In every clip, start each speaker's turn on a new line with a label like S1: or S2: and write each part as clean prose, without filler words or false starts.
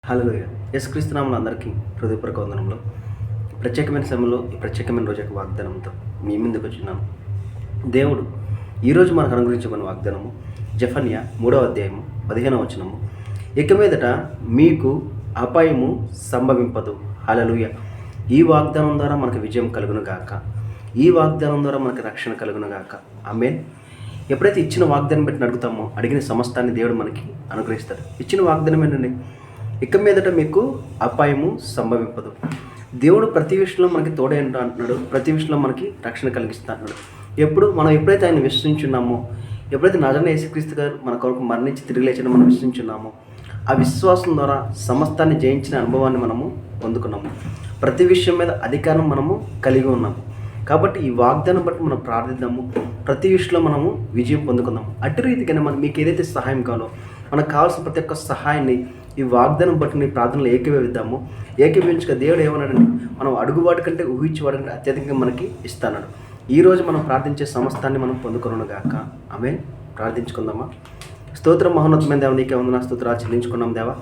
S1: హల్లెలూయా. యేసుక్రీస్తు నామమున అందరికీ హృదయపూర్వక వందనములు. ప్రత్యేకమైన సమయంలో ఈ ప్రత్యేకమైన రోజు యొక్క వాగ్దానంతో మీ ముందుకు వచ్చినాను. దేవుడు ఈరోజు మనకు అనుగ్రహించబడిన వాగ్దానము జెఫన్యా 3వ అధ్యాయము 15వ వచనము. ఇక మీదట మీకు అపాయము సంభవింపదు. హల్లెలూయా. ఈ వాగ్దానం ద్వారా మనకు విజయం కలుగును గాక. ఈ వాగ్దానం ద్వారా మనకు రక్షణ కలుగును గాక. ఆమేన్. ఎప్పుడైతే ఇచ్చిన వాగ్దానం పెట్టి అడుగుతామో అడిగిన సమస్తాన్ని దేవుడు మనకి అనుగ్రహిస్తాడు. ఇచ్చిన వాగ్దానం ఏంటండి? ఇక మీదట మీకు అపాయము సంభవింపదు. దేవుడు ప్రతి విషయంలో మనకి తోడే అంటున్నాడు. ప్రతి విషయంలో మనకి రక్షణ కలిగిస్తా అంటున్నాడు. మనం ఎప్పుడైతే ఆయన విశ్వసించున్నామో, ఎప్పుడైతే నజరేయుడైన యేసుక్రీస్తు గారు మన కొరకు మరణించి తిరిగి లేచిన మనం విశ్వసించున్నామో, ఆ విశ్వాసం ద్వారా సమస్తాన్ని జయించిన అనుభవాన్ని మనము పొందుకున్నాము. ప్రతి విషయం మీద అధికారం మనము కలిగి ఉన్నాము. కాబట్టి ఈ వాగ్దానం బట్టి మనం ప్రార్థిద్దాము. ప్రతి విషయంలో మనము విజయం పొందుకుందాము. అటు రీతిగానే మీకు ఏదైతే సహాయం కావాలో, మనకు కావాల్సిన ప్రతి ఒక్క సహాయాన్ని ఈ వాగ్దానం బట్టి నీ ప్రార్థనలు ఏకీభవిద్దాము. ఏకీభవించక దేవుడు ఏమన్నాడండి? మనం అడుగువాటి కంటే ఊహించేవాడి కంటే అత్యధికంగా మనకి ఇస్తాడు. ఈరోజు మనం ప్రార్థించే సమస్తాన్ని మనం పొందుకున్నాను గాక. ఆమేన్. ప్రార్థించుకుందామా? స్తోత్రం మహోన్నతమైన దేవ, నీకే వందన స్తోత్రాలు చెల్లించుకున్నాం దేవా.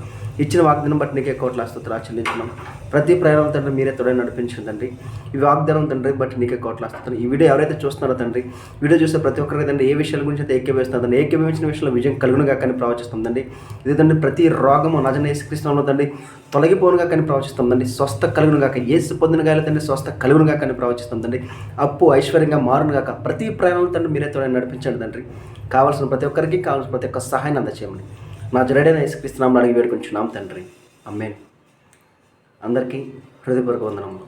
S1: ఇచ్చిన వాగ్దానం బట్టి నీకే కోట్ల స్తోత్రాలు చెల్లించుకున్నాం. ప్రతి ప్రయాణం తండ్రి మీరే తోడే నడిపించండి తండ్రి. ఈ వాగ్దానం తండ్రి బట్టి నీకే కోట్ల స్తోత్రం. ఈ వీడియో ఎవరైతే చూస్తున్నారో తండ్రి, వీడియో చూస్తే ప్రతి ఒక్కరికి తండ్రి ఏ విషయాల గురించి అయితే ఏకీభవిస్తున్నారు, ఏకీభవించిన విషయంలో విజయం కలుగునుగా కానీ ప్రవచిస్తుందండి. ఇది తండ్రి ప్రతి రోగము నజరేయుడైన యేసుక్రీస్తునామములో తండ్రి తొలగిపోనుగా కానీ ప్రవచిస్తుందండి. స్వస్థ కలుగునుగాక. యేసు పొందిన గాయల తండ్రి స్వస్థ కలుగునుగా కానీ ప్రవచిస్తుందండి. అప్పు ఐశ్వర్యంగా మారునుగాక. ప్రతి ప్రయాణంలో తండ్రి మీరే తోడే నడిపించండి తండ్రి. కావాల్సిన ప్రతి ఒక్కరికి కావాల్సిన ప్రతి ఒక్క సహాయాన్ని అందచేయమని నజరేయుడైన యేసుక్రీస్తు నామములో అడిగి వేడుకొంచున్నాం తండ్రి. ఆమేన్. అందరికీ హృదయపూర్వక వందనములు.